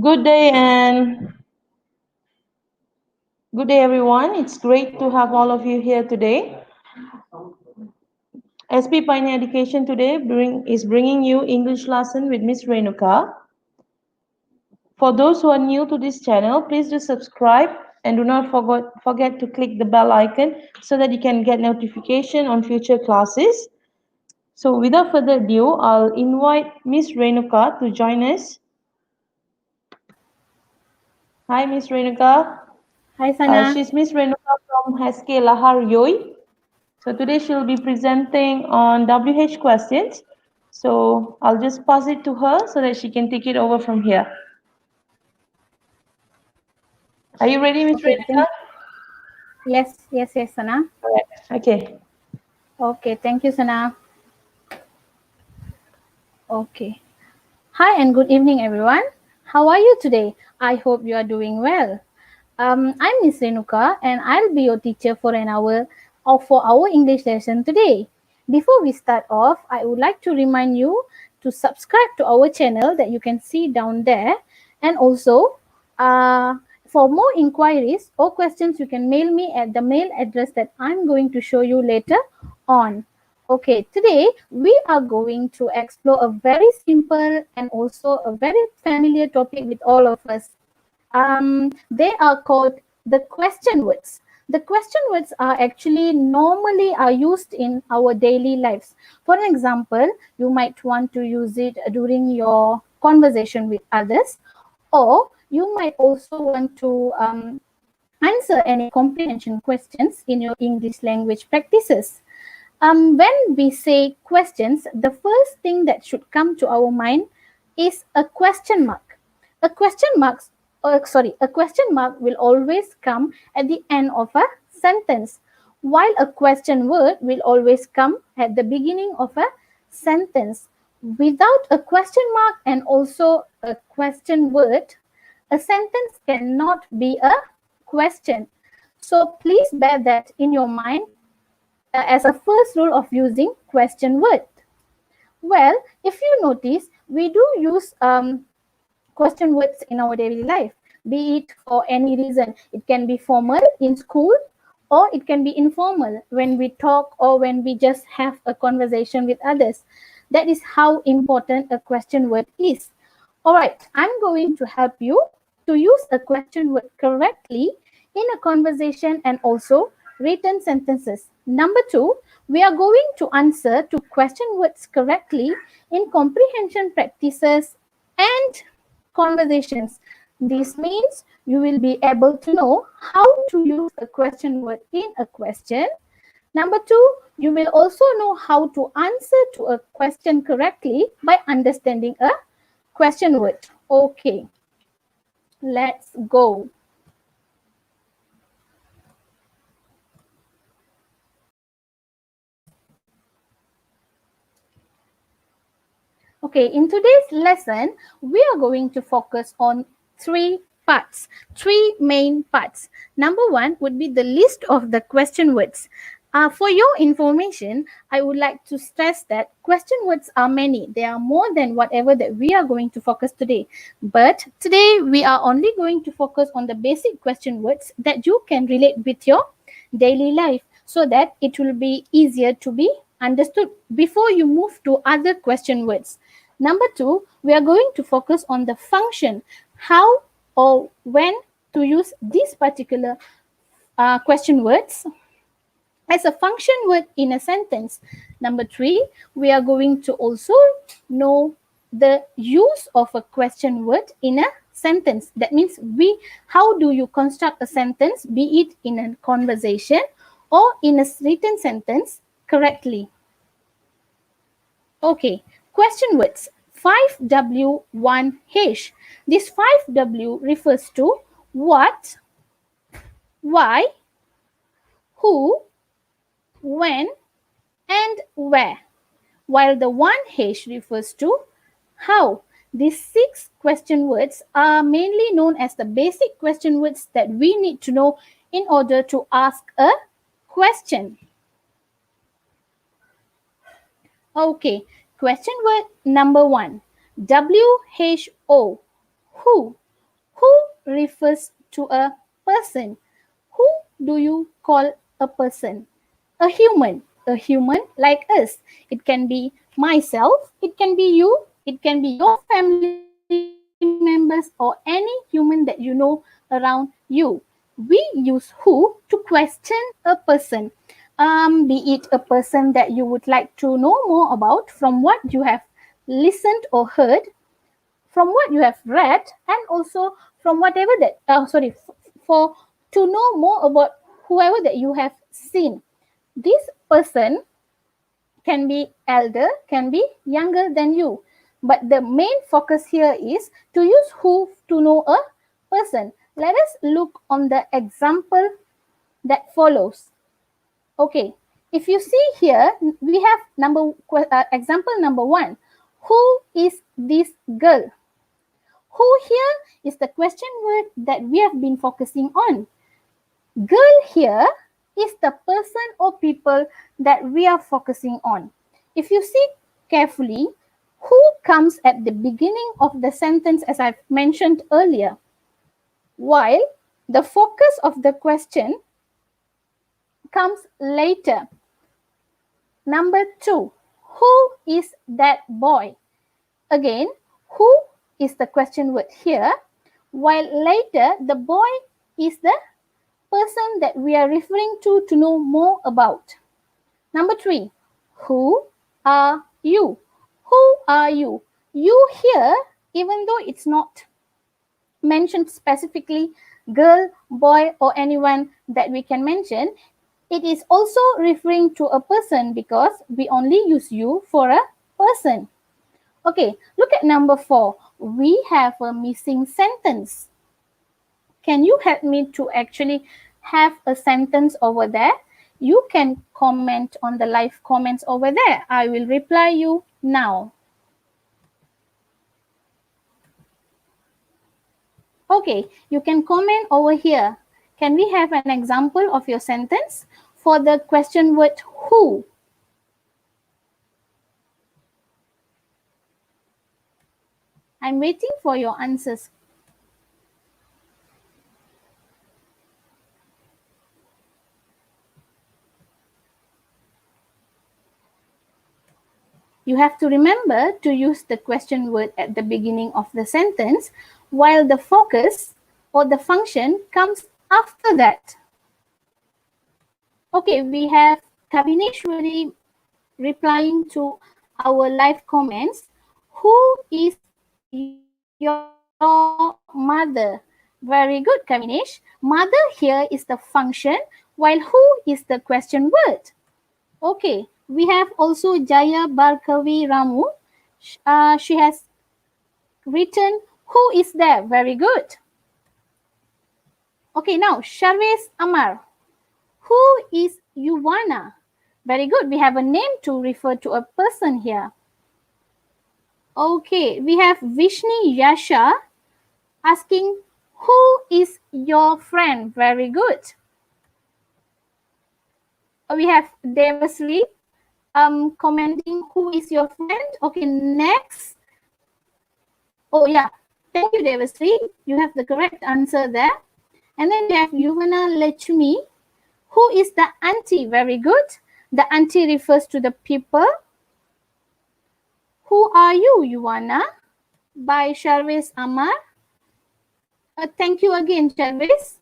Good day and good day, everyone. It's great to have all of you here today. SP Pioneer Education today is bringing you English lesson with Miss Renuka. For those who are new to this channel, please do subscribe and do not forget to click the bell icon so that you can get notification on future classes. So without further ado, I'll invite Miss Renuka to join us. Hi, Miss Renuka. Hi, Sana. She's Miss Renuka from SK Lahar Yooi. So today she'll be presenting on WH questions. So I'll just pass it to her so that she can take it over from here. Are you ready, Miss Okay, Renuka? yes, Sana. All right. Okay. Okay, thank you, Sana. Okay. Hi and good evening, everyone. How are you today? I hope you are doing well. I'm Miss Renuka and I'll be your teacher for an hour for our English lesson today. Before we start off, I would like to remind you to subscribe to our channel that you can see down there, and also for more inquiries or questions, you can mail me at the mail address that I'm going to show you later on. Okay, today we are going to explore a very simple and also a very familiar topic with all of us. They are called the question words. The question words are actually normally are used in our daily lives. For example, you might want to use it during your conversation with others, or you might also want to answer any comprehension questions in your English language practices. When we say questions, the first thing that should come to our mind is a question mark. A question mark, a question mark will always come at the end of a sentence, while a question word will always come at the beginning of a sentence. Without a question mark and also a question word, a sentence cannot be a question. So please bear that in your mind as a first rule of using question word. Well, if you notice, we do use question words in our daily life, be it for any reason. It can be formal in school, or it can be informal when we talk or when we just have a conversation with others. That is how important a question word is. All right, I'm going to help you to use a question word correctly in a conversation and also written sentences. Number two, we are going to answer to question words correctly in comprehension practices and conversations. This means you will be able to know how to use a question word in a question. Number two, you will also know how to answer to a question correctly by understanding a question word. Okay, let's go. Okay, in today's lesson, we are going to focus on three parts, three main parts. Number one would be the list of the question words. For your information, I would like to stress that question words are many. They are more than whatever that we are going to focus today. But today, we are only going to focus on the basic question words that you can relate with your daily life, so that it will be easier to be understood before you move to other question words. Number two, we are going to focus on the function, how or when to use these particular question words as a function word in a sentence. Number three, we are going to also know the use of a question word in a sentence. That means how do you construct a sentence, be it in a conversation or in a written sentence correctly. Okay, question words 5W1H. This 5W refers to what, why, who, when, and where, while the 1H refers to how. These 6 question words are mainly known as the basic question words that we need to know in order to ask a question. Okay, question word number 1. WHO. Who? Who refers to a person? Who do you call a person? A human. A human like us. It can be myself, it can be you, it can be your family members, or any human that you know around you. We use who to question a person. Be it a person that you would like to know more about from what you have listened or heard, from what you have read, and also from whatever that for to know more about whoever that you have seen. This person can be elder, can be younger than you, but the main focus here is to use who to know a person. Let us look on the example that follows. Okay, if you see here, we have example number 1. Who is this girl? Who here is the question word that we have been focusing on. Girl here is the person or people that we are focusing on. If you see carefully, who comes at the beginning of the sentence as I've mentioned earlier, while the focus of the question comes later. Number 2, who is that boy? Again, who is the question word here, while later the boy is the person that we are referring to know more about. Number 3, who are you? Who are you? You here, even though it's not mentioned specifically, girl, boy, or anyone that we can mention, it is also referring to a person because we only use you for a person. Okay, look at number 4. We have a missing sentence. Can you help me to actually have a sentence over there? You can comment on the live comments over there. I will reply you now. Okay, you can comment over here. Can we have an example of your sentence for the question word who? I'm waiting for your answers. You have to remember to use the question word at the beginning of the sentence, while the focus or the function comes after that. Okay, we have Kavineshwari replying to our live comments. Who is your mother? Very good, Kavinesh. Mother here is the function, while who is the question word. Okay, we have also Jaya Barkavi Ramu. She has written, who is there? Very good. Okay, now Sharves Amar. Who is Yuwana? Very good. We have a name to refer to a person here. Okay, we have Vishni Yasha asking, who is your friend? Very good. We have Devasri commenting, who is your friend? Okay, next. Oh yeah, thank you, Devasri. You have the correct answer there. And then we have Yuvana Lechumi. Who is the auntie? Very good. The auntie refers to the people. Who are you, Yuvana? By Sharves Amar. Thank you again, Sharves.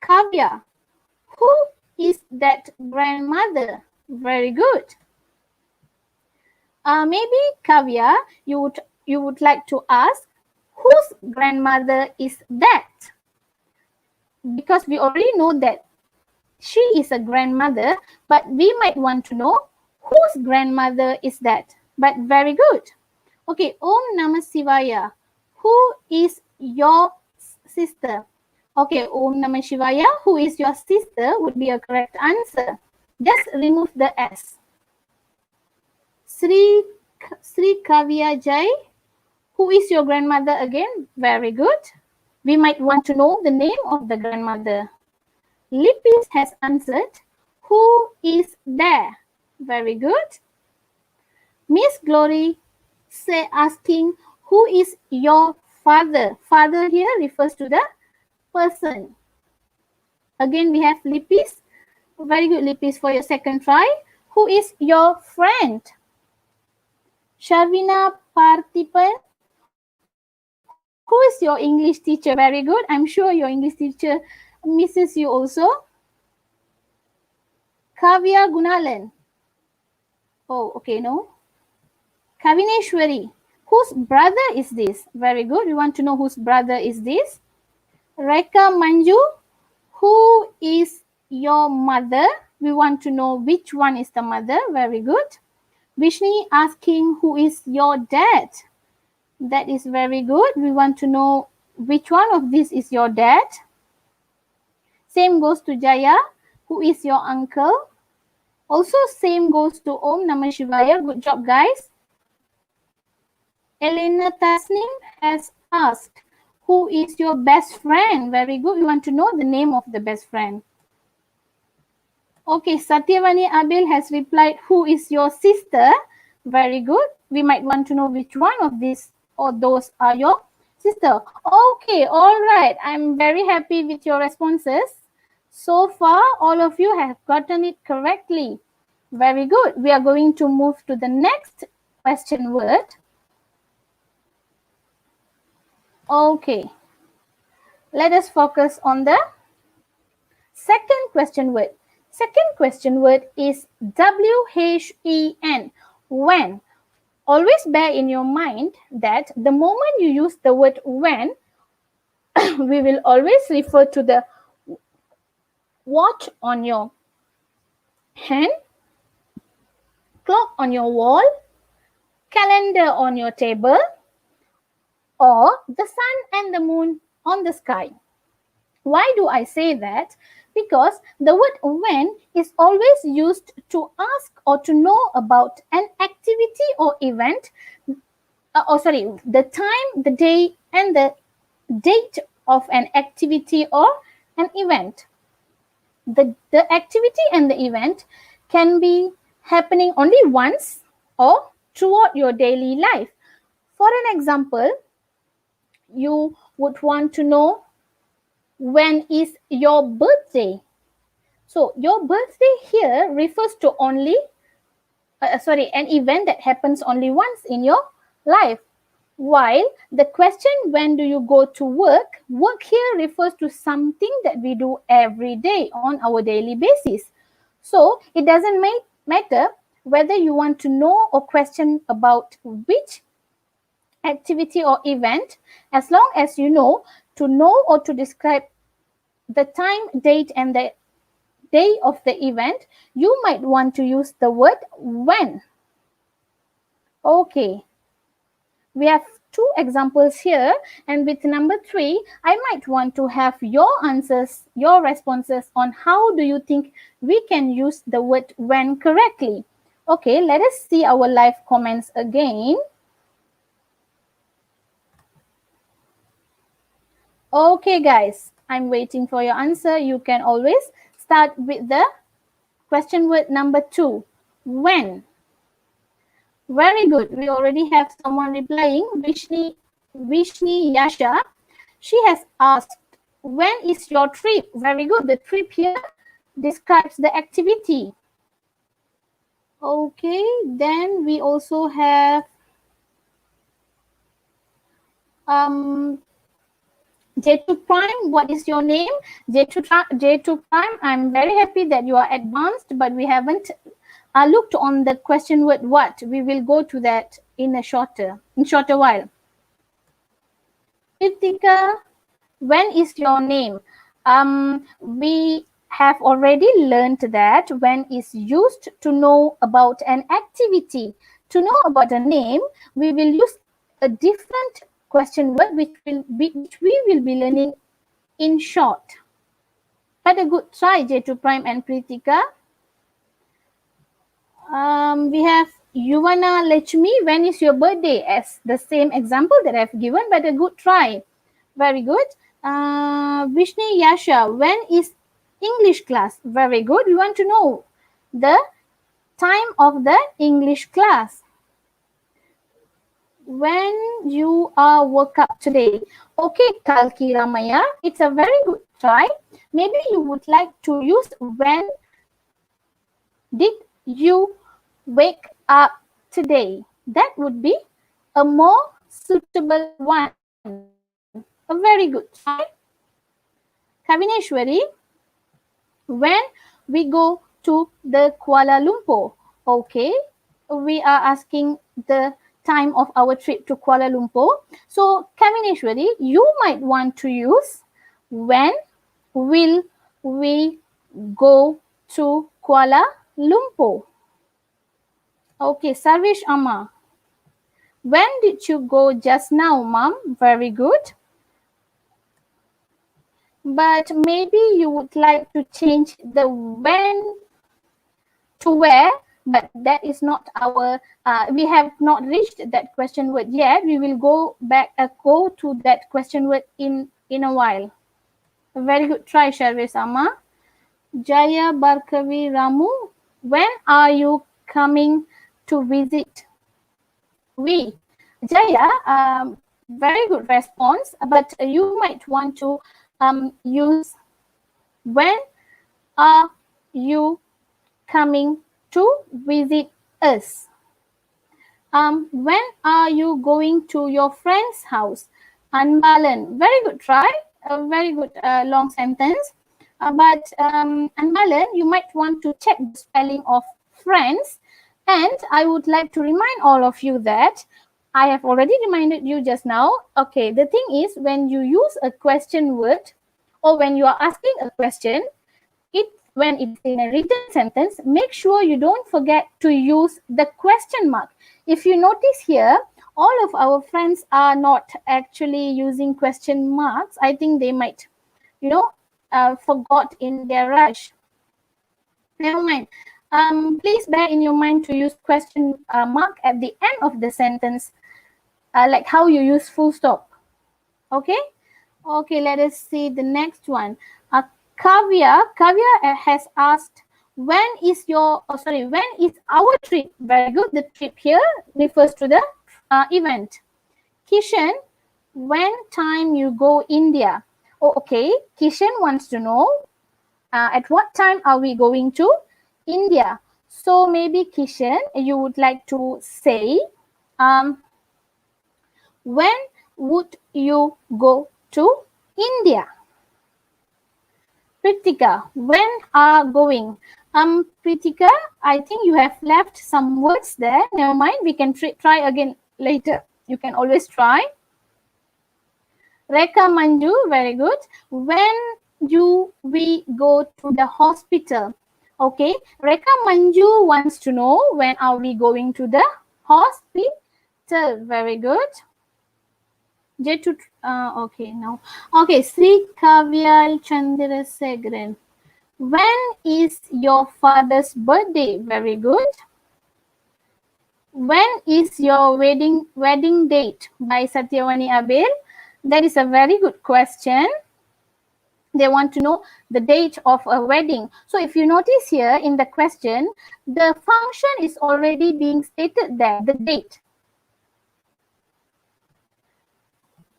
Kavya. Who is that grandmother? Very good. Maybe Kavya, you would like to ask, whose grandmother is that? Because we already know that she is a grandmother, but we might want to know whose grandmother is that. But very good. Okay, Om Namah Shivaya. Who is your sister? Okay, Om Namah Shivaya. Who is your sister would be a correct answer. Just remove the S. Sri Kavya Jai. Who is your grandmother again? Very good. We might want to know the name of the grandmother. Lipis has answered, who is there? Very good. Miss Glory asking who is your father. Father here refers to the person. Again, we have Lipis. Very good, Lipis, for your second try. Who is your friend? Sharvina Parthipan. Who is your English teacher? Very good. I'm sure your English teacher misses you also. Kavya Gunalan. Oh, okay, no. Kavineshwari. Whose brother is this? Very good. We want to know whose brother is this. Reka Manju. Who is your mother? We want to know which one is the mother. Very good. Vishni asking who is your dad? That is very good. We want to know which one of these is your dad. Same goes to Jaya. Who is your uncle? Also same goes to Om Namah Shivaya. Good job, guys. Elena Tasnim has asked, who is your best friend? Very good. We want to know the name of the best friend. Okay, Satyavani Abil has replied, who is your sister? Very good. We might want to know which one of these or those are your sister. Okay, all right. I'm very happy with your responses. So far, all of you have gotten it correctly. Very good. We are going to move to the next question word. Okay. Let us focus on the second question word. Second question word is WHEN, when. Always bear in your mind that the moment you use the word when, we will always refer to the watch on your hand, clock on your wall, calendar on your table, or the sun and the moon on the sky. Why do I say that? Because the word when is always used to ask or to know about an activity or event, the time, the day, and the date of an activity or an event. The activity and the event can be happening only once or throughout your daily life. For an example, you would want to know when is your birthday. So your birthday here refers to only an event that happens only once in your life. While the question, when do you go to work, work here refers to something that we do every day on our daily basis. So it doesn't matter whether you want to know or question about which activity or event, as long as you know or to describe the time, date, and the day of the event, you might want to use the word when. Okay. We have two examples here, and with number 3, I might want to have your answers, your responses on how do you think we can use the word when correctly. Okay, let us see our live comments again. Okay, guys, I'm waiting for your answer. You can always start with the question word number 2, when. Very good. We already have someone replying. Vishni Yasha. She has asked, when is your trip? Very good. The trip here describes the activity. Okay. Then we also have J2 Prime. What is your name? J2 Prime. I'm very happy that you are advanced, but we haven't looked on the question word what. We will go to that in a shorter while. Kritika, when is your name? We have already learned that when is used to know about an activity. To know about a name, we will use a different question word which we will be learning in short. But a good try, J2 Prime and Pritika. We have Yuvana Lechmi, when is your birthday? As the same example that I've given, but a good try. Very good. Vishni Yasha, when is English class? Very good. We want to know the time of the English class. When you are woke up today. Okay, Kalki Ramaya, it's a very good try. Maybe you would like to use when did you wake up today? That would be a more suitable one. A very good try. Kavineshwari, when we go to the Kuala Lumpur. Okay, we are asking the time of our trip to Kuala Lumpur. So, Kavineshwari, you might want to use when will we go to Kuala Lumpur? Okay, Sarvish Amma, when did you go just now, mom? Very good. But maybe you would like to change the when to where, but that is not our we have not reached that question word yet. We will go back go to that question word in a while. Very good try, Sharvi Sama. Jaya Barkavi Ramu, when are you coming to visit we? Jaya, very good response, but you might want to use when are you coming to visit us? When are you going to your friend's house? Anbalan, very good try, a very good long sentence. But Anbalan, you might want to check the spelling of friends. And I would like to remind all of you that I have already reminded you just now. Okay, the thing is, when you use a question word or when you are asking a question, it when it is in a written sentence, make sure you don't forget to use the question mark. If you notice here, all of our friends are not actually using question marks. I think they might, you know, forgot in their rush. Never mind. Please bear in your mind to use question mark at the end of the sentence, like how you use full stop. Okay. Okay, let us see the next one. Kavya has asked, when is when is our trip? Very good. The trip here refers to the event. Kishan, when time you go India? Oh, okay. Kishan wants to know at what time are we going to India? So maybe Kishan, you would like to say, when would you go to India? Pritika, when are going? Pritika, I think you have left some words there. Never mind, we can try again later. You can always try. Reka Manju, very good. When do we go to the hospital? Okay, Reka Manju wants to know when are we going to the hospital. Very good. J2, okay, now. Okay, Sri Kavya Chandrasekharan. When is your father's birthday? Very good. When is your wedding date? By Satyavani Abel. That is a very good question. They want to know the date of a wedding. So if you notice here in the question, the function is already being stated there, the date.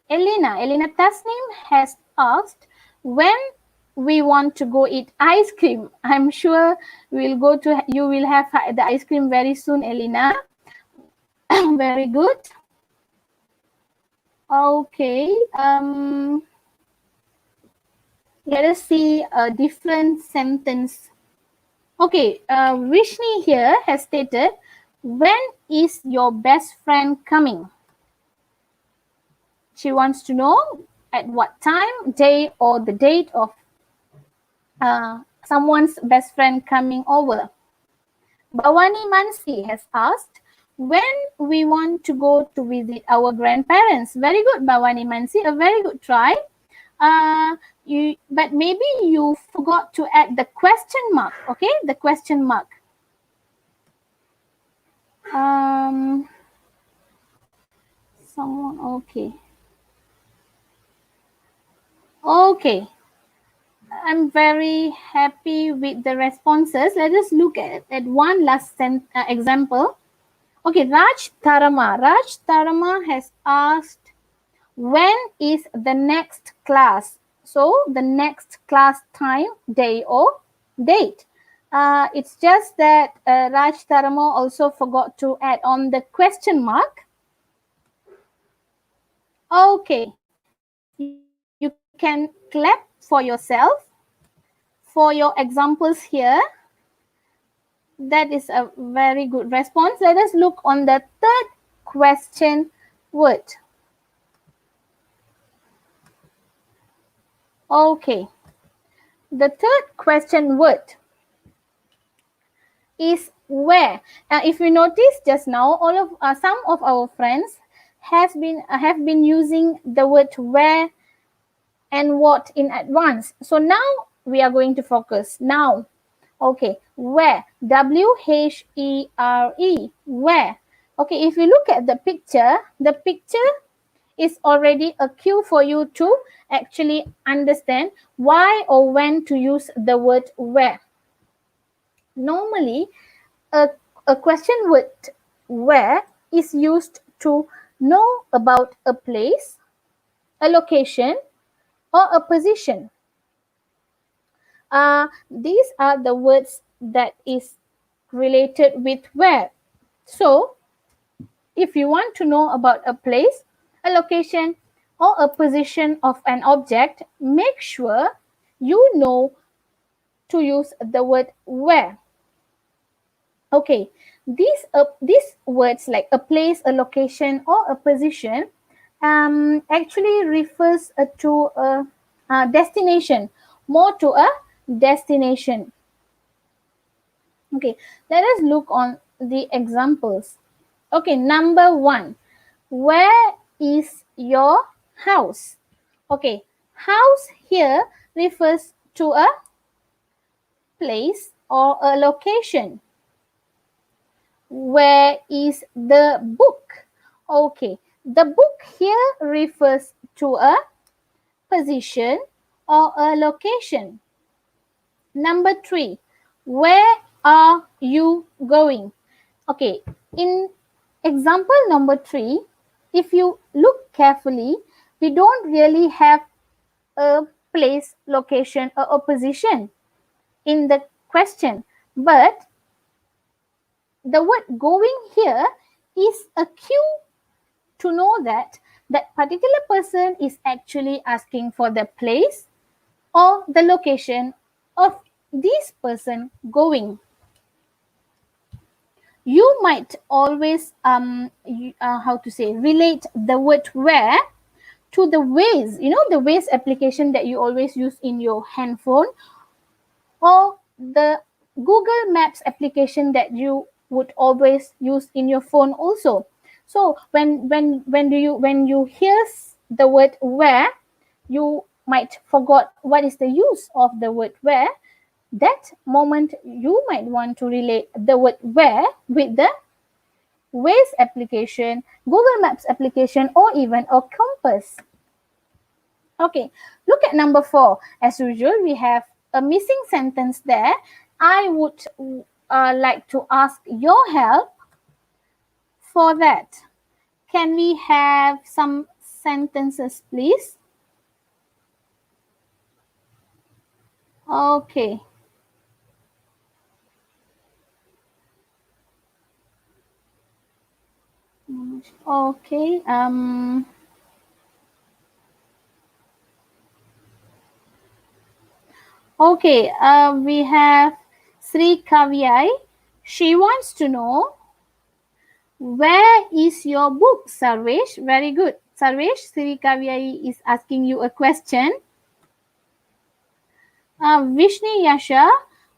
Elena Tasnim has asked when we want to go eat ice cream. I'm sure you will have the ice cream very soon, Elena. Very good. Okay. Let us see a different sentence. Okay. Vishni here has stated, when is your best friend coming? She wants to know at what time, day, or the date of someone's best friend coming over. Bhavani Mansi has asked, when we want to go to visit our grandparents. Very good, Bhavani Mansi, a very good try. But maybe you forgot to add the question mark, okay? The question mark. Someone, okay. Okay. I'm very happy with the responses. Let us look at one last example. Okay, Raj Tarama. Raj Tarama has asked, when is the next class? So the next class time, day or date. It's just that Raj Tarama also forgot to add on the question mark. Okay, you can clap for yourself for your examples here. That is a very good response. Let us look on the third question word. Okay, the third question word is where. If you notice just now, all of some of our friends have been using the word where and what in advance. So now we are going to focus now. Okay, where, WHERE, where. Okay, if you look at the picture is already a cue for you to actually understand why or when to use the word where. Normally, a, a question word where is used to know about a place, a location, or a position. These are the words that is related with where. So, if you want to know about a place, a location, or a position of an object, make sure you know to use the word where. Okay, these words like a place, a location, or a position actually refers to a destination, more to a destination. Okay, let us look on the examples. Okay, number one, where is your house? Okay, house here refers to a place or a location. Where is the book? Okay, the book here refers to a position or a location. Number three, where are you going? Okay, in example number three, if you look carefully, we don't really have a place, location, or a position in the question, but the word going here is a cue to know that that particular person is actually asking for the place or the location of this person going. You might always how to say, relate the word where to the Waze, the Waze application that you always use in your handphone, or the Google Maps application that you would always use in your phone also. So when you hear the word where, you might forgot what is the use of the word where. That moment you might want to relate the word where with the Waze application, Google Maps application, or even a compass. Okay, look at number 4. As usual, we have a missing sentence there. I would like to ask your help for that. Can we have some sentences, please? Okay. Okay. Okay. We have Sri Kavyai. She wants to know, where is your book, Sarvesh? Very good. Sarvesh, Sri Kavyai is asking you a question. Vishni Yasha,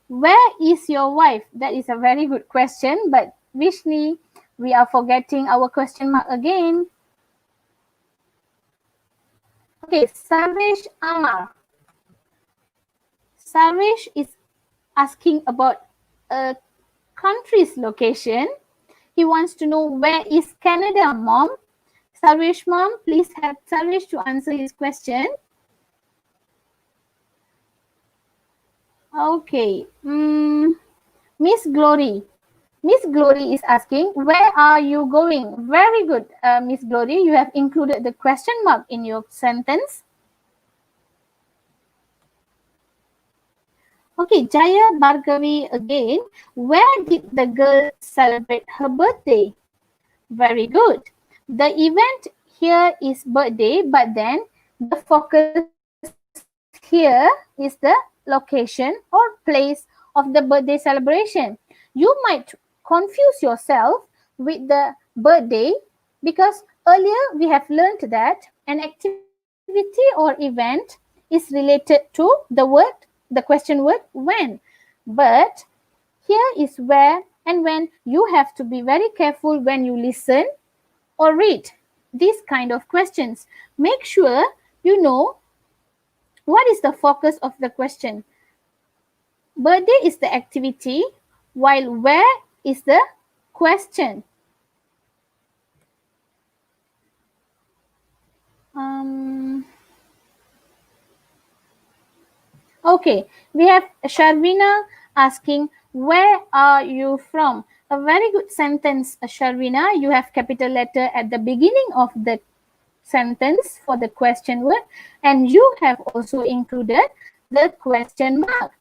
where is your wife? That is a very good question, but Vishni, we are forgetting our question mark again. Okay, Sarvesh Amar. Sarvesh is asking about a country's location. He wants to know, where is Canada, mom? Sarvesh, mom, please help Sarvesh to answer his question. Okay. Miss Glory, Miss Glory is asking, where are you going? Very good, Miss Glory. You have included the question mark in your sentence. Okay, Jaya Bhargavi again. Where did the girl celebrate her birthday? Very good. The event here is birthday, but then the focus here is the location or place of the birthday celebration. You might confuse yourself with the birthday because earlier we have learned that an activity or event is related to the question word when. But here is where and when you have to be very careful when you listen or read these kind of questions. Make sure you know what is the focus of the question. Birthday is the activity, while where is the question. Um, okay, we have Sharvina asking, where are you from? A very good sentence, Sharvina. You have capital letter at the beginning of the sentence for the question word, and you have also included the question mark.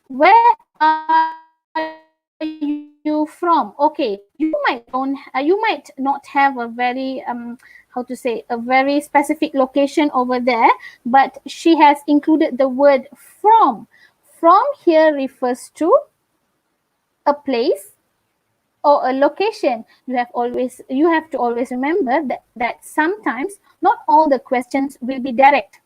Where are you from? Okay, you might not have a very how to say, a very specific location over there, but she has included the word from. From here refers to a place or a location. You have to always remember that sometimes not all the questions will be direct.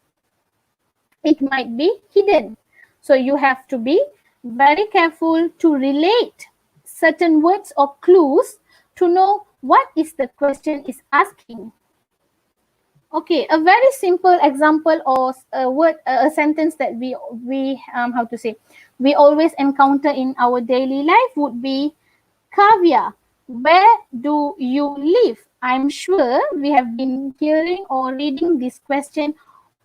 It might be hidden. So you have to be very careful to relate certain words or clues to know what is the question is asking. Okay, a very simple example or a word, a sentence that we how to say, we always encounter in our daily life would be, Kavya, where do you live? I'm sure we have been hearing or reading this question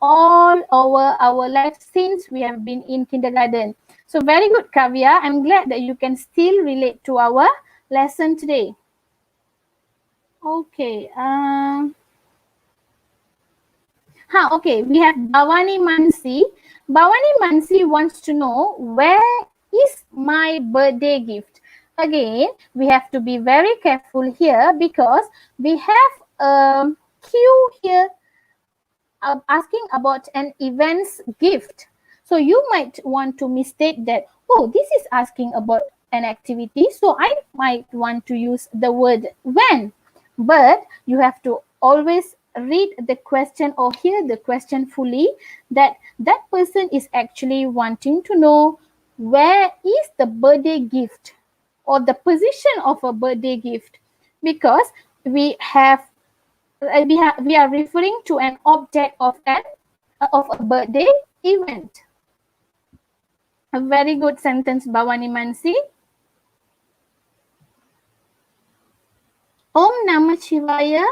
all over our life since we have been in kindergarten. So very good, Kavya. I'm glad that you can still relate to our lesson today. Okay. Okay, we have Bhavani Mansi. Bhavani Mansi wants to know, where is my birthday gift? Again, we have to be very careful here because we have a cue here asking about an event's gift. So you might want to mistake that, oh, this is asking about an activity, so I might want to use the word when. But you have to always read the question or hear the question fully, that that person is actually wanting to know where is the birthday gift or the position of a birthday gift, because we have we are referring to an object of a birthday event. A very good sentence, Bhavani Mansi. Om Namah Shivaya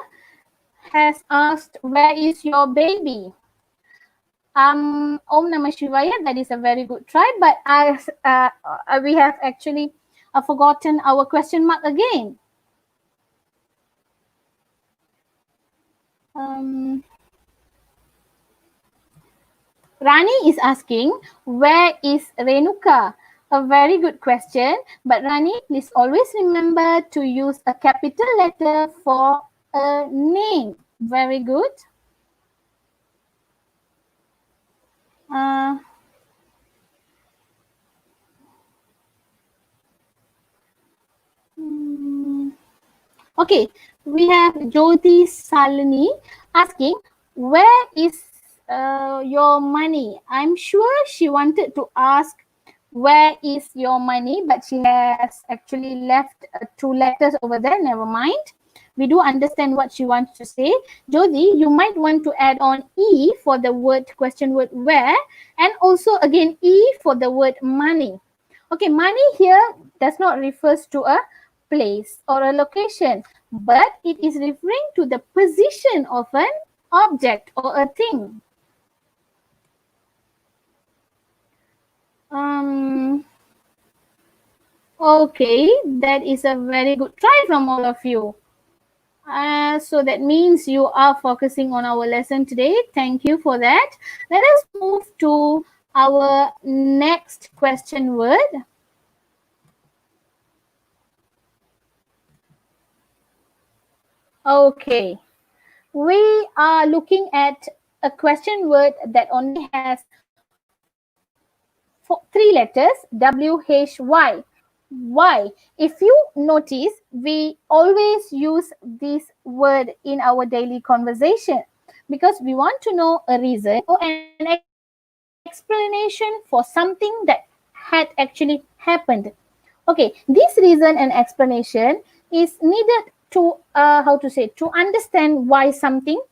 has asked, where is your baby? Om Namah Shivaya, that is a very good try, but we have actually forgotten our question mark again. Rani is asking, where is Renuka? A very good question. But Rani, please always remember to use a capital letter for a name. Very good. Uh, okay, we have Jyoti Salini asking, where is your money? I'm sure she wanted to ask, where is your money, but she has actually left two letters over there. Never mind, we do understand what she wants to say. Jyoti, you might want to add on E for the word question word where, and also again E for the word money. Okay, money here does not refers to a place or a location, but it is referring to the position of an object or a thing. Okay, that is a very good try from all of you. So that means you are focusing on our lesson today. Thank you for that. Let us move to our next question word. Okay, we are looking at a question word that only has three letters, WHY. Why? If you notice, we always use this word in our daily conversation because we want to know a reason or an explanation for something that had actually happened. Okay, this reason and explanation is needed to to understand why something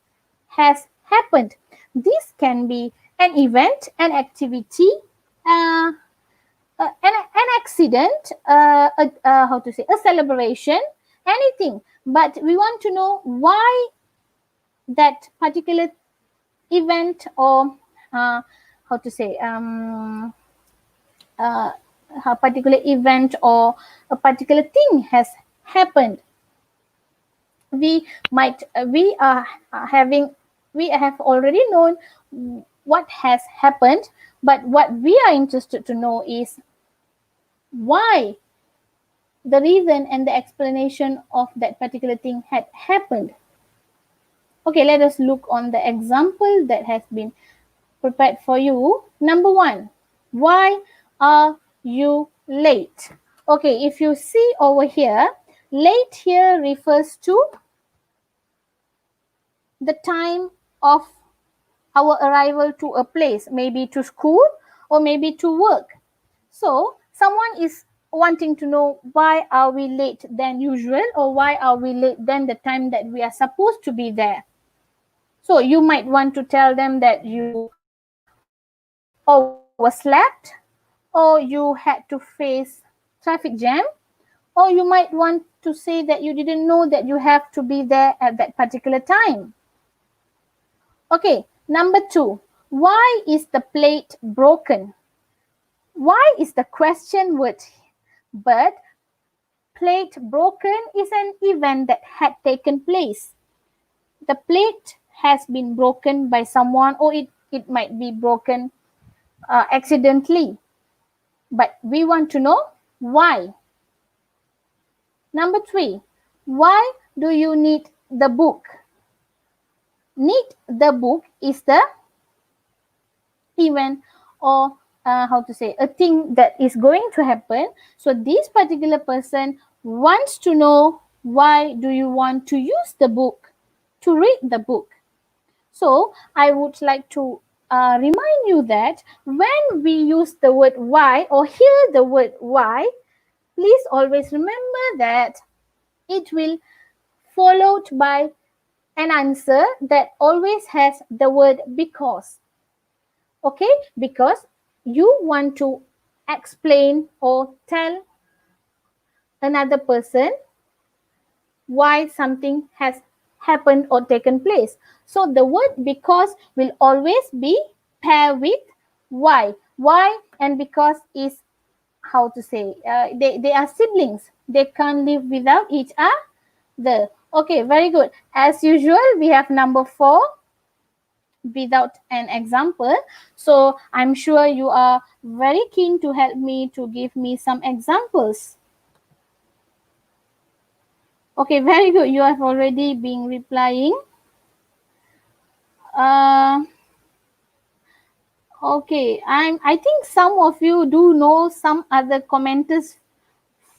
has happened. This can be an event, an activity, uh, an accident, a celebration, anything. But we want to know why that particular event or uh, how to say uh, a particular event or a particular thing has happened. We might we are having we have already known what has happened, but what we are interested to know is why, the reason and the explanation of that particular thing had happened. Okay, let us look on the example that has been prepared for you. Number one, why are you late? Okay, if you see over here, late here refers to the time of our arrival to a place, maybe to school or maybe to work. So someone is wanting to know why are we late than usual or why are we late than the time that we are supposed to be there. So you might want to tell them that you overslept or you had to face traffic jam, or you might want to say that you didn't know that you have to be there at that particular time. Okay, number two, why is the plate broken? Why is the question word, but plate broken is an event that had taken place. The plate has been broken by someone, or it might be broken accidentally. But we want to know why. Number three, why do you need the book? Need the book is the event or a thing that is going to happen. So this particular person wants to know why do you want to use the book, to read the book. So I would like to remind you that when we use the word why or hear the word why, please always remember that it will followed by an answer that always has the word because. Okay, because you want to explain or tell another person why something has happened or taken place. So the word because will always be paired with why. Why and because is they are siblings. They can't live without each other. Okay, very good. As usual, we have number 4 without an example. So I'm sure you are very keen to help me to give me some examples. Okay, very good. You have already been replying. Uh, okay, I think some of you do know some other commenters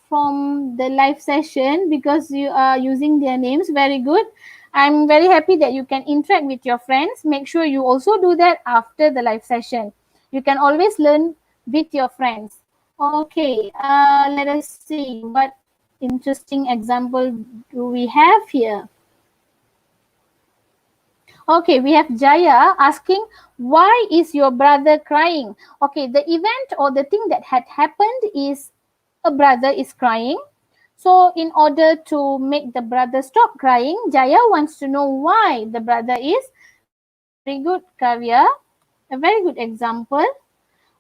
from the live session because you are using their names. Very good. I'm very happy that you can interact with your friends. Make sure you also do that after the live session. You can always learn with your friends. Okay, let us see what interesting example do we have here. Okay, we have Jaya asking, why is your brother crying? Okay, the event or the thing that had happened is a brother is crying. So in order to make the brother stop crying, Jaya wants to know why the brother is. Very good, Kavya. A very good example.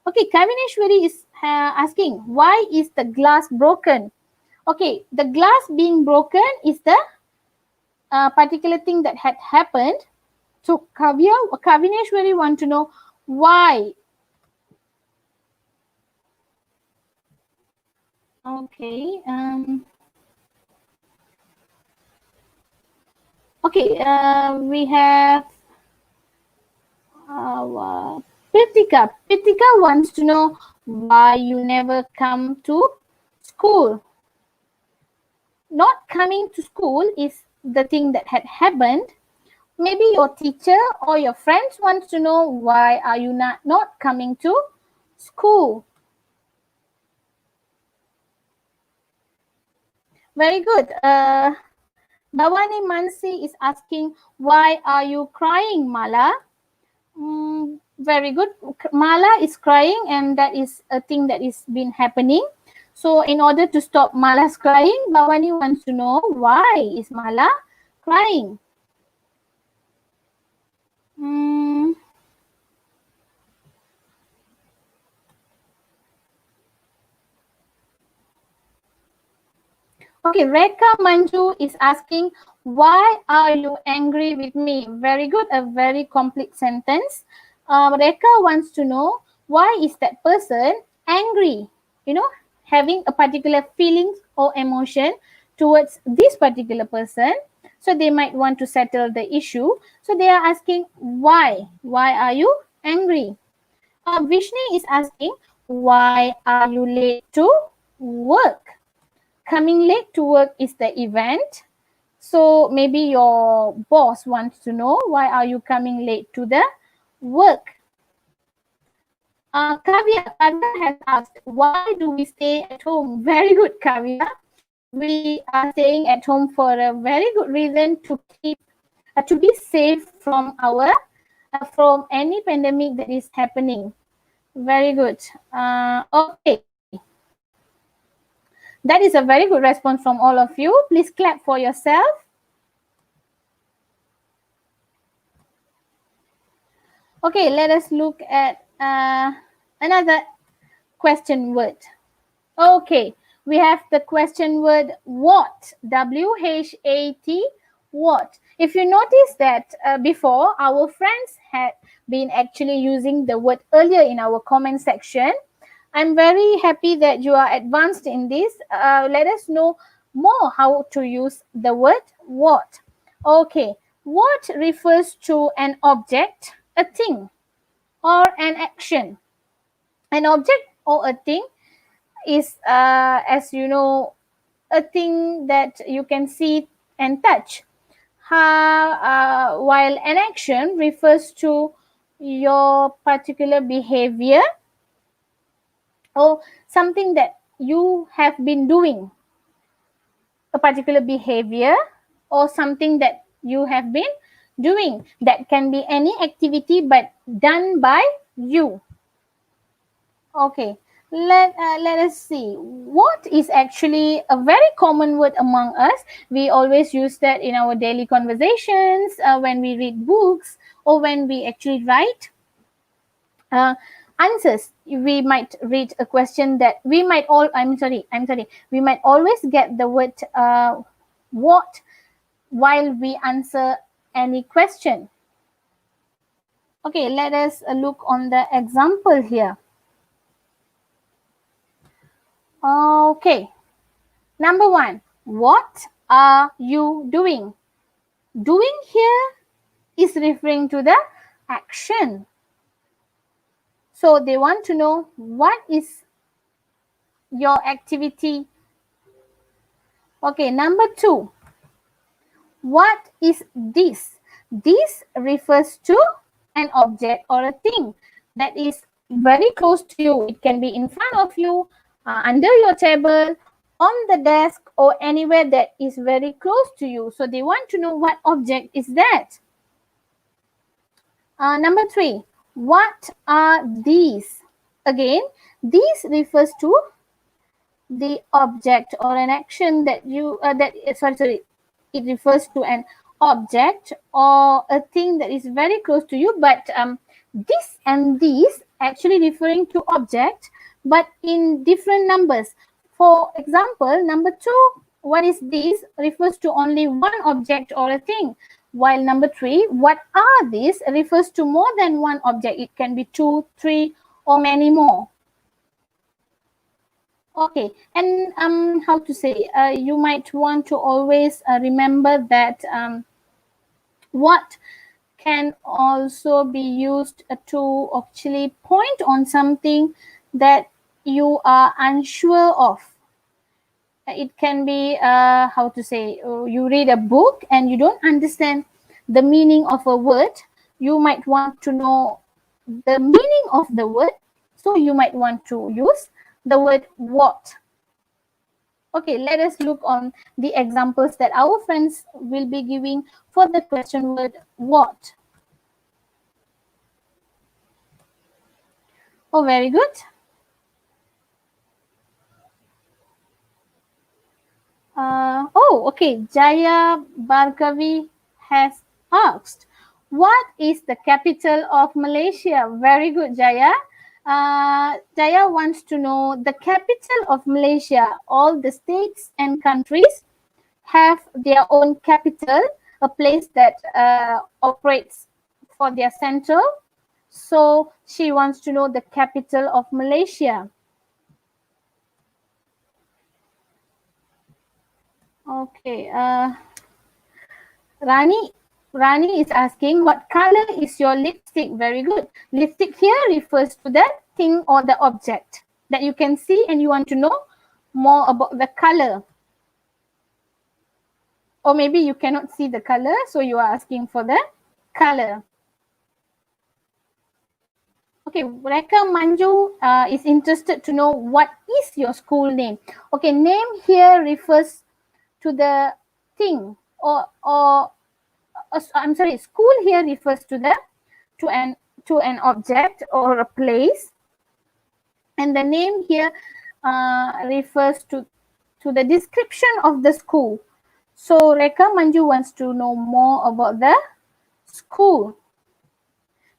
Okay, Kavineshwari is asking, why is the glass broken? Okay, the glass being broken is the particular thing that had happened. So Kavineshwari want to know why. Okay. Okay. We have Pritika. Pritika wants to know why you never come to school. Not coming to school is the thing that had happened. Maybe your teacher or your friends wants to know why are you not coming to school. Very good. Bhavani Mansi is asking, why are you crying, Mala? Very good. Mala is crying, and that is a thing that is been happening. So in order to stop Mala's crying, Bhavani wants to know, why is Mala crying? Okay, Reka Manju is asking, why are you angry with me? Very good, a very complete sentence. Reka wants to know, why is that person angry? You know, having a particular feeling or emotion towards this particular person. So they might want to settle the issue. So they are asking, why? Why are you angry? Vishnu is asking, why are you late to work? Coming late to work is the event. So maybe your boss wants to know, why are you coming late to the work? Kavya has asked, why do we stay at home? Very good, Kavya. We are staying at home for a very good reason, to be safe from from any pandemic that is happening. Very good. Okay. That is a very good response from all of you. Please clap for yourself. Okay, let us look at another question word. Okay, we have the question word what, W-H-A-T, what. If you notice that before, our friends had been actually using the word earlier in our comment section. I'm very happy that you are advanced in this. Let us know more how to use the word what. Okay, what refers to an object, a thing, or an action. An object or a thing is, as you know, a thing that you can see and touch. While an action refers to your particular behavior or something that you have been doing, a particular behavior or something that you have been doing. That can be any activity but done by you. Okay, let us see. What is actually a very common word among us? We always use that in our daily conversations, when we read books, or when we actually write answers. We might read a question that we might all. I'm sorry. We might always get the word what while we answer any question. Okay, let us look on the example here. Okay. Number one, what are you doing? Doing here is referring to the action. So they want to know what is your activity. Okay, number two, what is this? This refers to an object or a thing that is very close to you. It can be in front of you, under your table, on the desk, or anywhere that is very close to you. So they want to know what object is that. Number three, what are these? Again, these refers to the object or an action that you it refers to an object or a thing that is very close to you, but this and these actually referring to object, but in different numbers. For example, number 2, what is this, refers to only one object or a thing. While number 3, what are these, refers to more than one object. It can be 2, 3, or many more. Okay, and how to say, you might want to always remember that what can also be used to actually point on something that you are unsure of. It can be, how to say, you read a book and you don't understand the meaning of a word. You might want to know the meaning of the word, so you might want to use the word what. Okay, let us look on the examples that our friends will be giving for the question word what. Oh, very good. Okay. Jaya Bhargavi has asked, what is the capital of Malaysia? Very good, Jaya. Jaya wants to know the capital of Malaysia. All the states and countries have their own capital, a place that operates for their central. So she wants to know the capital of Malaysia. Okay. Rani is asking, what color is your lipstick? Very good. Lipstick here refers to the thing or the object that you can see and you want to know more about the color. Or maybe you cannot see the color, so you are asking for the color. Okay, Reka Manju is interested to know what is your school name. Okay, name here refers to the thing or I'm sorry, school here refers to the to an object or a place, and the name here refers to the description of the school. So Reka Manju wants to know more about the school.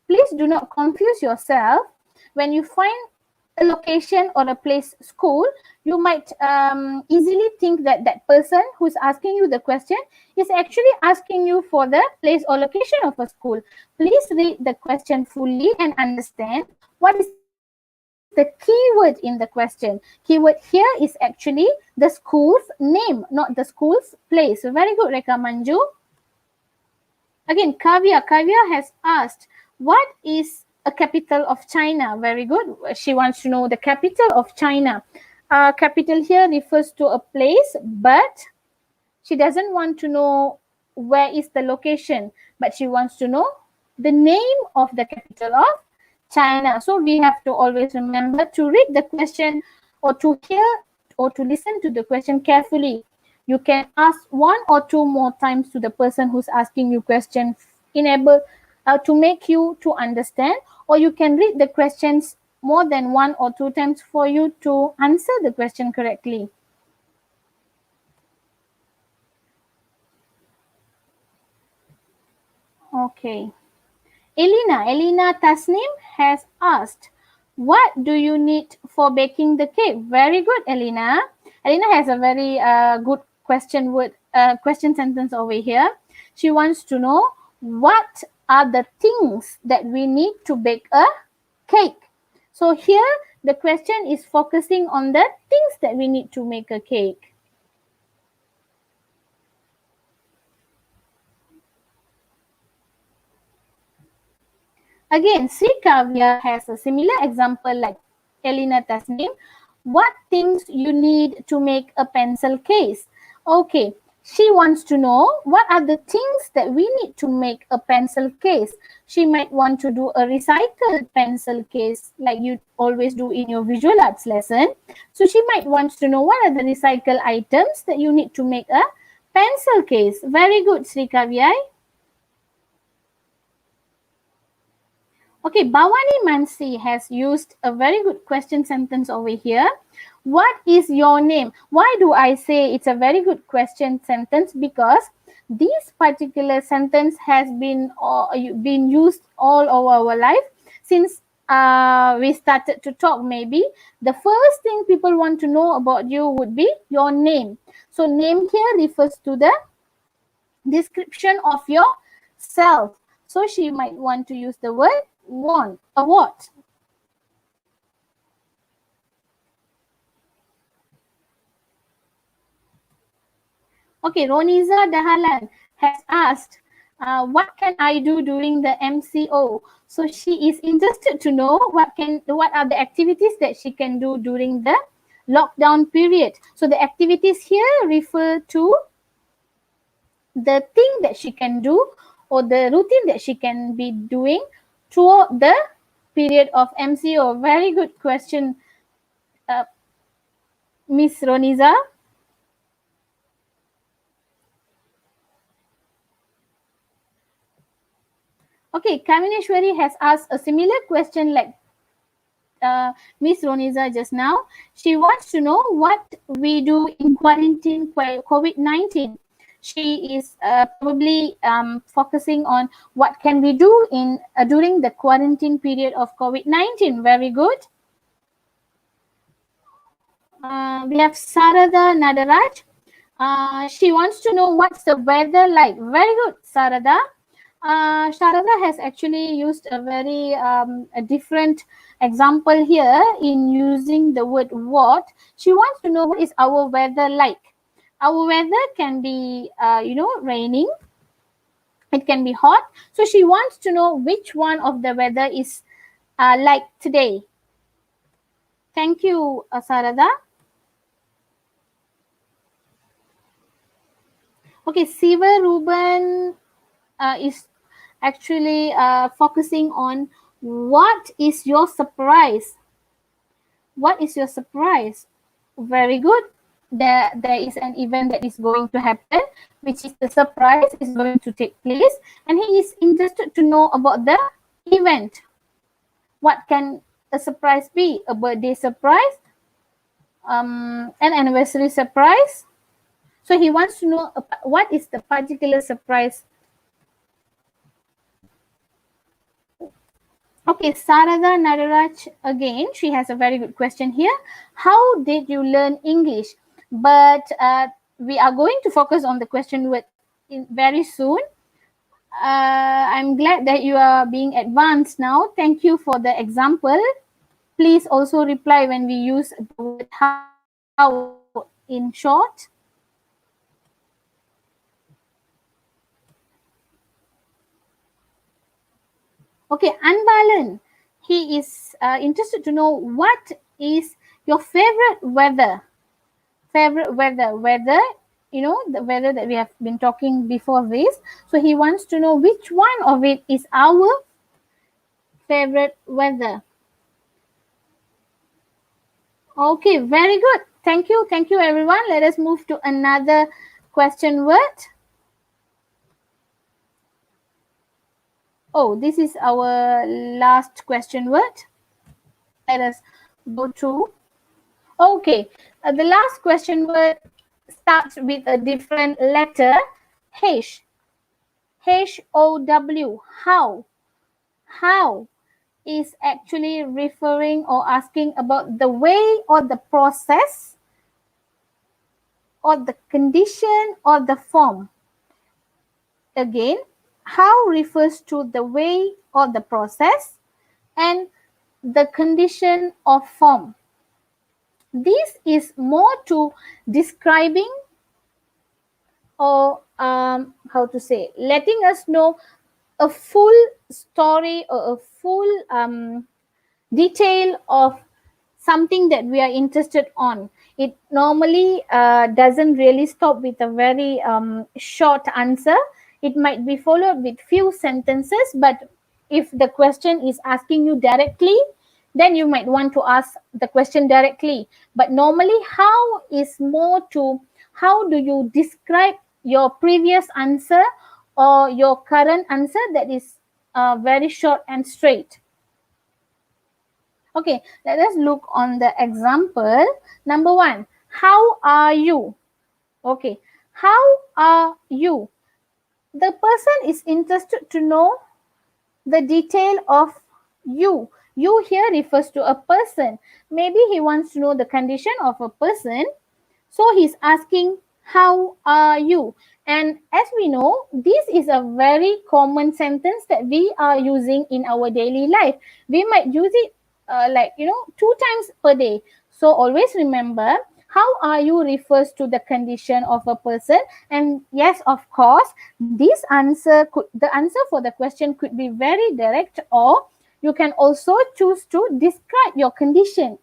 Please do not confuse yourself. When you find a location or a place school, you might easily think that that person who's asking you the question is actually asking you for the place or location of a school. Please read the question fully and understand what is the keyword in the question. Keyword here is actually the school's name, not the school's place. So very good, Reka Manju. Again, Kavya has asked, what is a capital of China? Very good. She wants to know the capital of China. Capital here refers to a place, but she doesn't want to know where is the location, but she wants to know the name of the capital of China. So we have to always remember to read the question or to hear or to listen to the question carefully. You can ask one or two more times to the person who's asking you question, enable to make you to understand, or you can read the questions more than one or two times for you to answer the question correctly. Okay. Elena Tasnim has asked, what do you need for baking the cake? Very good, Elena. Elena has a very good question sentence over here. She wants to know, what are the things that we need to bake a cake? So here the question is focusing on the things that we need to make a cake. Again, Sri Kavya has a similar example like Elena Tasnim. What things you need to make a pencil case? Okay, she wants to know what are the things that we need to make a pencil case. She might want to do a recycled pencil case like you always do in your visual arts lesson. So she might want to know what are the recycled items that you need to make a pencil case. Very good, Sri Kavya. Okay, Bhavani Mansi has used a very good question sentence over here. What is your name? Why do I say it's a very good question sentence? Because this particular sentence has been used all over our life since we started to talk, maybe the first thing people want to know about you would be your name. So name here refers to the description of yourself. So she might want to use the word want, a what. Okay, Roniza Dahalan has asked, what can I do during the MCO? So she is interested to know what are the activities that she can do during the lockdown period. So the activities here refer to the thing that she can do or the routine that she can be doing throughout the period of MCO. Very good question, uh, Miss Roniza. Okay, Kamineshwari has asked a similar question like Miss Roniza just now. She wants to know what we do in quarantine COVID-19. She is probably focusing on what can we do in during the quarantine period of COVID-19. Very good. We have Sarada Nadaraj. She wants to know what's the weather like. Very good, Sarada. Sharada has actually used a very a different example here in using the word what. She wants to know what is our weather like. Our weather can be, raining. It can be hot. So she wants to know which one of the weather is like today. Thank you, Sarada. Okay, Siva Ruben is actually focusing on what is your surprise. What is your surprise? Very good. There is an event that is going to happen, which is the surprise is going to take place, and he is interested to know about the event. What can a surprise be? A birthday surprise, an anniversary surprise. So he wants to know what is the particular surprise. Okay, Sarada Nadaraj again, she has a very good question here. How did you learn English? But we are going to focus on the question very soon. I'm glad that you are being advanced now. Thank you for the example. Please also reply when we use the word how in short. Okay, Anbalan, he is interested to know what is your favorite weather. Weather, the weather that we have been talking before this. So he wants to know which one of it is our favorite weather. Okay, very good. Thank you everyone. Let us move to another question word. Oh, this is our last question word. Let us go to. Okay, the last question word starts with a different letter, H. How. How is actually referring or asking about the way or the process or the condition or the form. Again, how refers to the way or the process and the condition or form. This is more to describing or how to say, letting us know a full story or a full detail of something that we are interested on. It normally doesn't really stop with a very short answer. It might be followed with few sentences, but if the question is asking you directly, then you might want to ask the question directly. But normally, how is more to how do you describe your previous answer or your current answer that is very short and straight. Okay, let us look on the example. Number one, how are you? Okay, how are you? The person is interested to know the detail of you. You here refers to a person. Maybe he wants to know the condition of a person. So he's asking, how are you? And as we know, this is a very common sentence that we are using in our daily life. We might use it two times per day. So always remember, how are you refers to the condition of a person. And yes, of course, the answer for the question could be very direct, or you can also choose to describe your condition.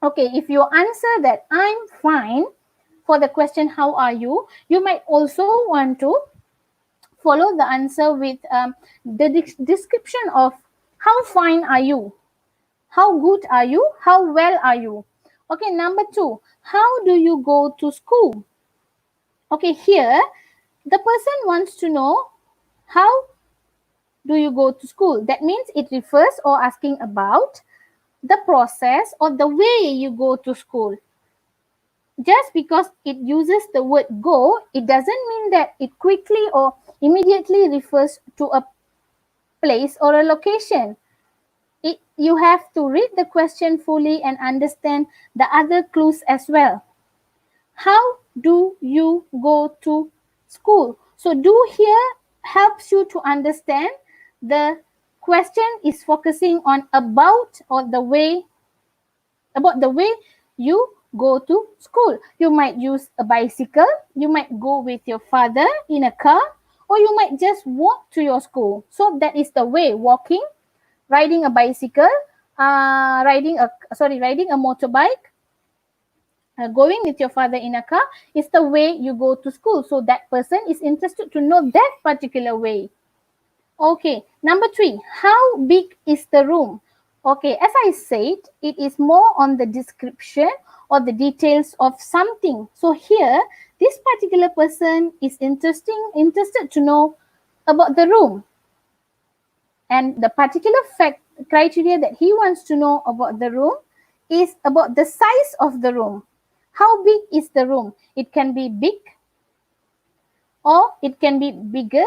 Okay, if you answer that I'm fine for the question how are you, you might also want to follow the answer with the description of how fine are you, how good are you, how well are you. Okay, number 2, how do you go to school? Okay, here the person wants to know how do you go to school. That means it refers or asking about the process or the way you go to school. Just because it uses the word go, it doesn't mean that it quickly or immediately refers to a place or a location. You have to read the question fully and understand the other clues as well. How do you go to school? So do here helps you to understand the question is focusing on about the way you go to school. You might use a bicycle, you might go with your father in a car, or you might just walk to your school. So that is the way: walking, riding a bicycle, riding a motorbike, going with your father in a car is the way you go to school. So that person is interested to know that particular way. Okay, number 3, how big is the room? Okay, as I said, it is more on the description or the details of something. So here, this particular person is interested to know about the room. And the particular fact criteria that he wants to know about the room is about the size of the room. How big is the room? It can be big, or it can be bigger,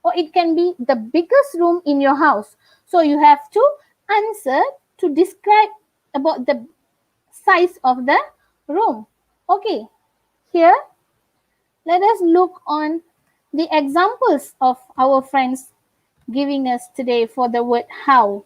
or it can be the biggest room in your house. So you have to answer to describe about the size of the room. Okay, here let us look on the examples of our friends giving us today for the word how.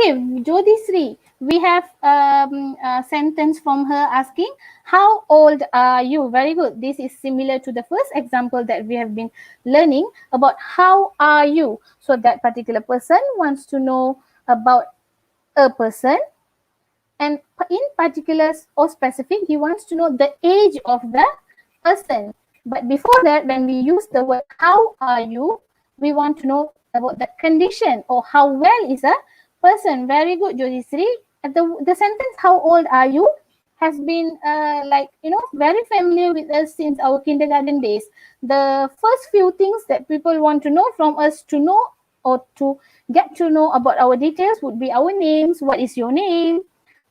Okay, Jodi Sri, we have a sentence from her asking, how old are you? Very good. This is similar to the first example that we have been learning about how are you. So that particular person wants to know about a person, and in particular or specific, he wants to know the age of the person. But before that, when we use the word how are you, we want to know about the condition or how well is a person. Very good, Jodisri. The sentence how old are you has been very familiar with us since our kindergarten days. The first few things that people want to know from us to know or to get to know about our details would be our names. What is your name?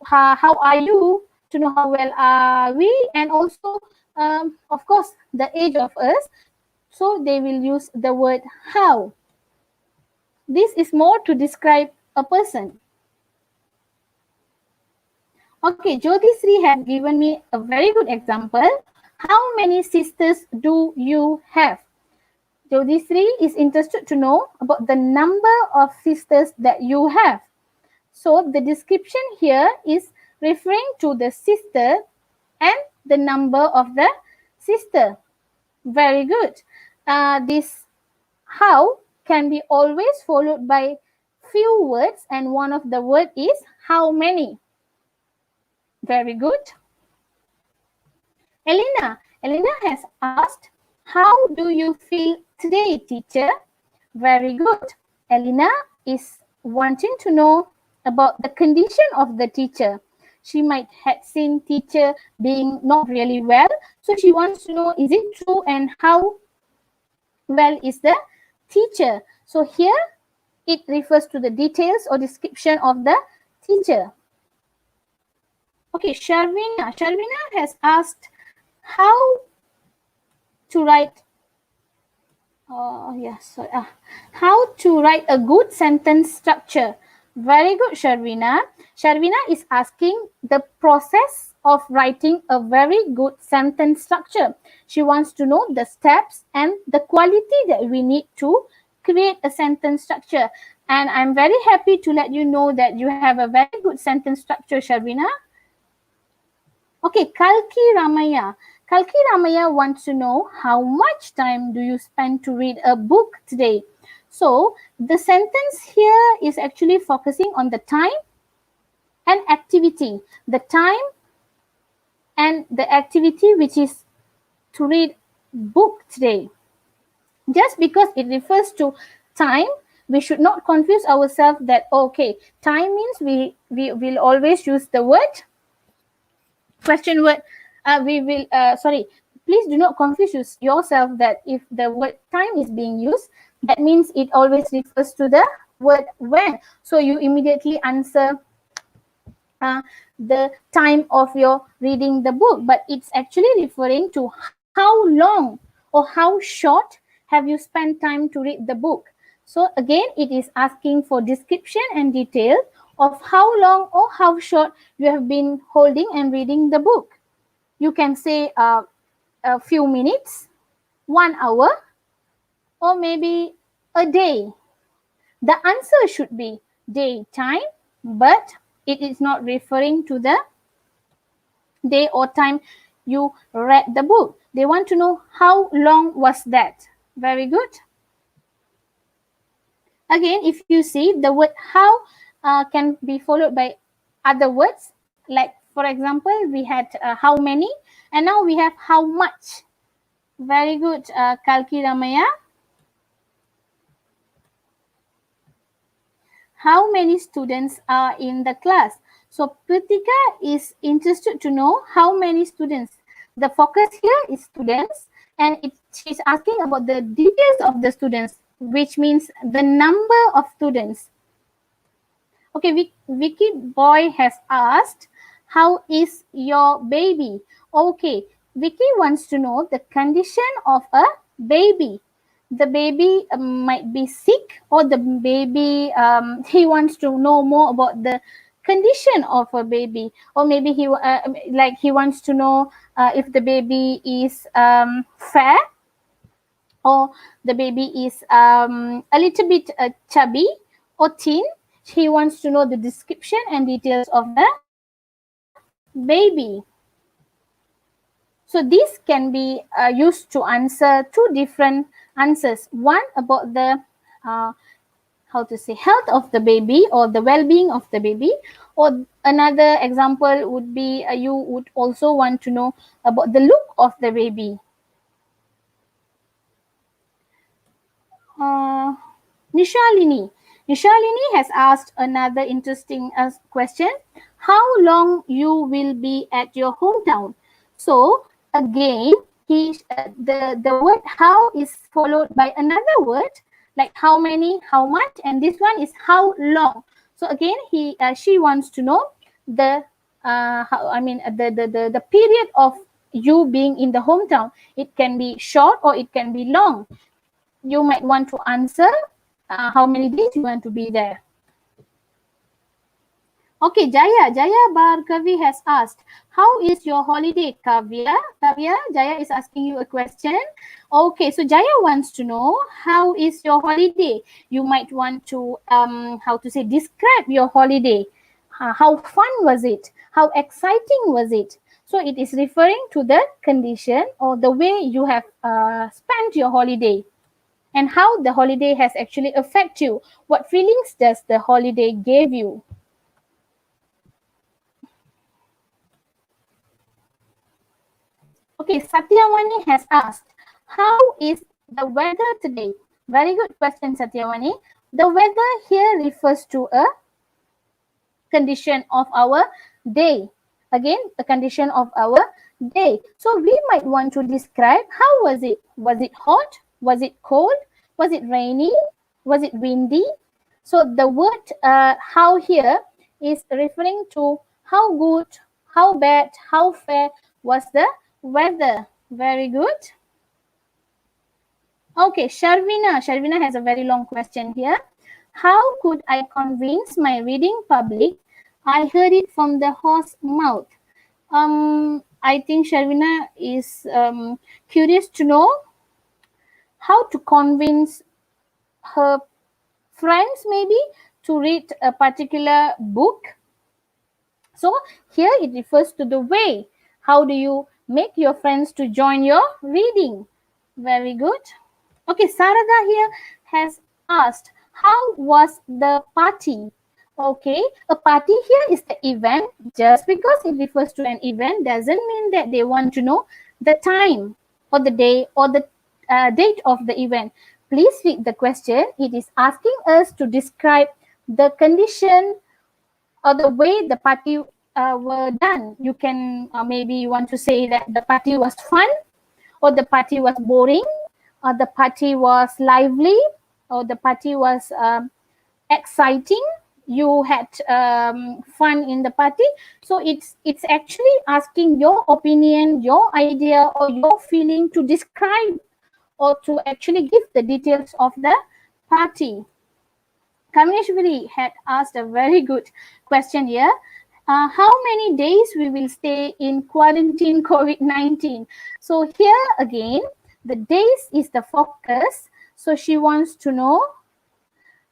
How are you? To know how well are we, and also of course the age of us. So they will use the word how. This is more to describe a person. Okay, Jyoti Sri has given me a very good example. How many sisters do you have? Jyoti Sri is interested to know about the number of sisters that you have. So the description here is referring to the sister and the number of the sister. Very good. This how can be always followed by few words, and one of the word is how many. Very good. Elena has asked, how do you feel today, teacher? Very good. Elena is wanting to know about the condition of the teacher. She might have seen teacher being not really well. So she wants to know, is it true, and how well is the teacher? So here it refers to the details or description of the teacher. Okay, Sharvina has asked how to write Yes. So, how to write a good sentence structure. Very good, Sharvina. Sharvina is asking the process of writing a very good sentence structure. She wants to know the steps and the quality that we need to create a sentence structure. And I'm very happy to let you know that you have a very good sentence structure, Sharvina. Okay, Kalki Ramaya. Kalki Ramaya wants to know how much time do you spend to read a book today? So the sentence here is actually focusing on the time and activity. The time and the activity which is to read book today. Just because it refers to time, we should not confuse ourselves that okay, time means we will always use the word question word we will sorry, please do not confuse yourself that if the word time is being used, that means it always refers to the word when, so you immediately answer the time of your reading the book, but it's actually referring to how long or how short have you spent time to read the book. So again, it is asking for description and detail of how long or how short you have been holding and reading the book. You can say a few minutes, 1 hour, or maybe a day. The answer should be daytime, but it is not referring to the day or time you read the book. They want to know how long was that. Very good. Again, if you see the word how can be followed by other words, like for example, we had how many, and now we have how much. Very good, Kalki Ramaya. How many students are in the class? So Pritika is interested to know how many students. The focus here is students, and she's asking about the details of the students, which means the number of students. Okay, Vicky Boy has asked, how is your baby? Okay, Vicky wants to know the condition of a baby. The baby might be sick, or the baby, he wants to know more about the condition of a baby, or maybe he wants to know if the baby is fair, or the baby is a little bit chubby or thin. He wants to know the description and details of the baby. So this can be used to answer two different answers. One about the uh, how to say health of the baby or the well-being of the baby, or another example would be you would also want to know about the look of the baby. Uh, Nishalini. Nishalini has asked another interesting question. How long you will be at your hometown? So again, the word how is followed by another word like how many, how much, and this one is how long. So again, she wants to know the the period of you being in the hometown. It can be short or it can be long. You might want to answer how many days you want to be there. Okay, Jaya Bhargavi has asked, how is your holiday, Kavya? Jaya is asking you a question. Okay, so Jaya wants to know, how is your holiday? You might want to, describe your holiday. How fun was it? How exciting was it? So it is referring to the condition or the way you have spent your holiday, and how the holiday has actually affected you. What feelings does the holiday give you? Okay, Satyawani has asked, how is the weather today? Very good question, Satyawani. The weather here refers to a condition of our day. Again, the condition of our day. So we might want to describe how was it? Was it hot? Was it cold? Was it rainy? Was it windy? So the word how here is referring to how good, how bad, how fair was the weather. Very good. Okay, Sharvina. Sharvina has a very long question here. How could I convince my reading public I heard it from the horse mouth? I think Sharvina is curious to know how to convince her friends maybe to read a particular book. So here it refers to the way. How do you make your friends to join your reading? Very good. Okay, Sarada here has asked, how was the party? Okay, a party here is the event. Just because it refers to an event doesn't mean that they want to know the time or the day or the date of the event. Please read the question. It is asking us to describe the condition or the way the party were done. You can maybe you want to say that the party was fun, or the party was boring, or the party was lively, or the party was exciting. You had fun in the party. So it's actually asking your opinion, your idea, or your feeling to describe or to actually give the details of the party. Kameshwari had asked a very good question here. How many days we will stay in quarantine COVID-19? So here again, the days is the focus. So she wants to know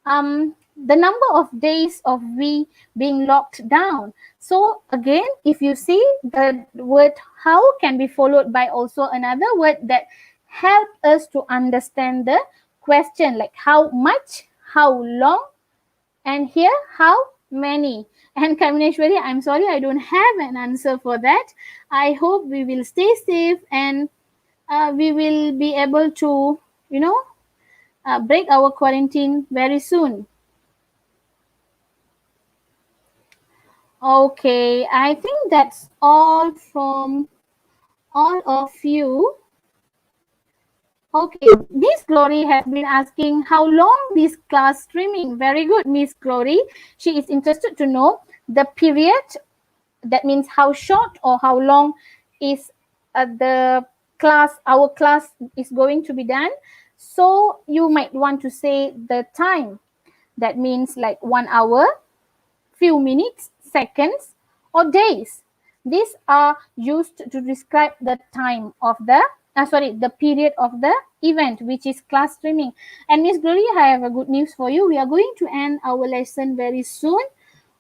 the number of days of we being locked down. So again, if you see, the word how can be followed by also another word that help us to understand the question, like how much, how long, and here how many. And Kamneshwari, I'm sorry, I don't have an answer for that. I hope we will stay safe, and we will be able to, break our quarantine very soon. Okay, I think that's all from all of you. Okay, Miss Glory has been asking how long this class streaming. Very good, Miss Glory. She is interested to know the period. That means how short or how long is the class, our class is going to be done. So you might want to say the time. That means like 1 hour, few minutes, seconds, or days. These are used to describe the time of the the period of the event, which is class streaming. And Miss Glory, I have a good news for you. We are going to end our lesson very soon.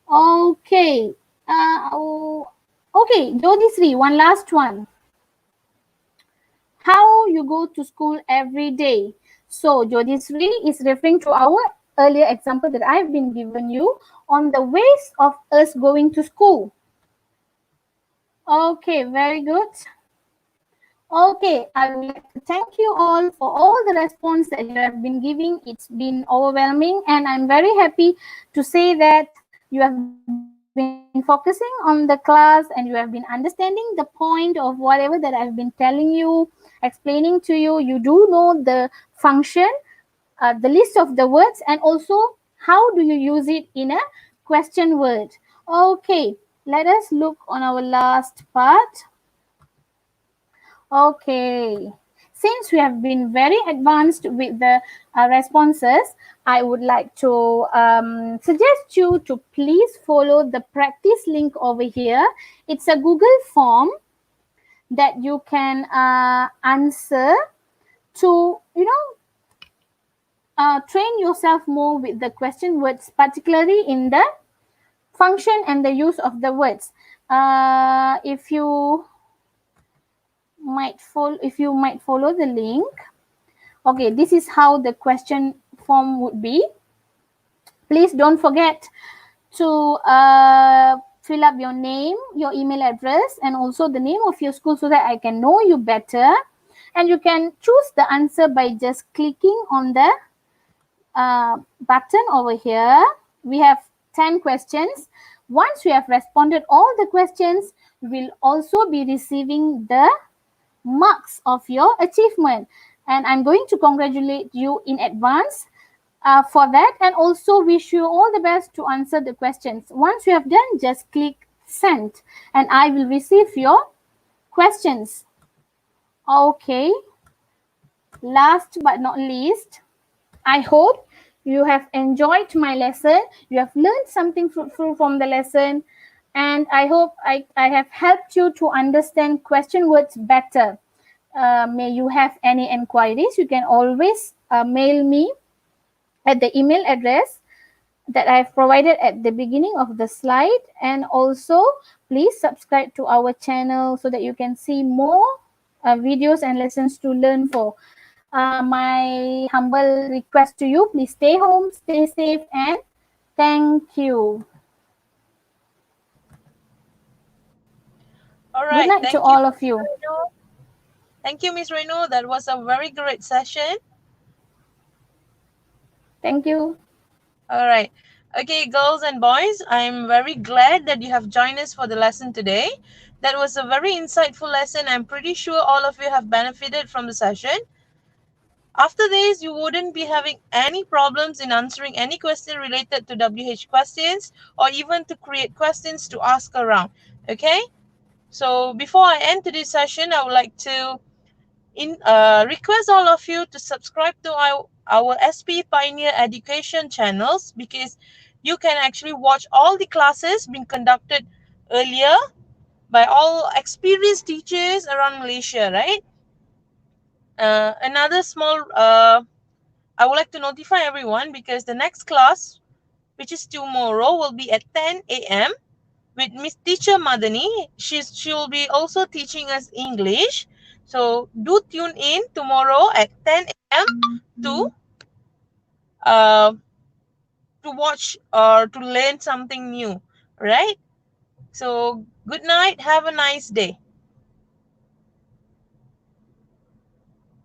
Okay. Okay, Jodhisri, one last one. How you go to school every day? So Jodhisri is referring to our earlier example that I've been given you on the ways of us going to school. Okay, very good. Okay, I would like to thank you all for all the response that you have been giving. It's been overwhelming, and I'm very happy to say that you have been focusing on the class and you have been understanding the point of whatever that I've been telling you, explaining to you. You do know the function, the list of the words, and also how do you use it in a question word. Okay, let us look on our last part. Okay, since we have been very advanced with the responses, I would like to suggest you to please follow the practice link over here. It's a Google form that you can answer to, train yourself more with the question words, particularly in the function and the use of the words. If you might follow the link. Okay, this is how the question form would be. Please don't forget to fill up your name, your email address, and also the name of your school so that I can know you better. And you can choose the answer by just clicking on the button over here. We have 10 questions. Once we have responded all the questions, we will also be receiving the marks of your achievement, and I'm going to congratulate you in advance for that, and also wish you all the best to answer the questions. Once you have done, just click send and I will receive your questions. Okay, Last but not least, I hope you have enjoyed my lesson. You have learned something fruitful from the lesson. And I hope I have helped you to understand question words better. May you have any inquiries, you can always mail me at the email address that I have provided at the beginning of the slide. And also, please subscribe to our channel so that you can see more videos and lessons to learn for. My humble request to you, please stay home, stay safe, and thank you. All Good right. night to Thank you, all of Miss you. Renu. Thank you, Miss Renu. That was a very great session. Thank you. All right. Okay, girls and boys, I'm very glad that you have joined us for the lesson today. That was a very insightful lesson. I'm pretty sure all of you have benefited from the session. After this, you wouldn't be having any problems in answering any question related to WH questions or even to create questions to ask around. Okay? So before I end today's session, I would like to request all of you to subscribe to our SP Pioneer Education channels, because you can actually watch all the classes being conducted earlier by all experienced teachers around Malaysia, right? Another small, I would like to notify everyone, because the next class, which is tomorrow, will be at 10 a.m. with Miss Teacher Madani. She will be also teaching us English. So do tune in tomorrow at 10 a.m. Uh, to watch or to learn something new, right? So good night. Have a nice day.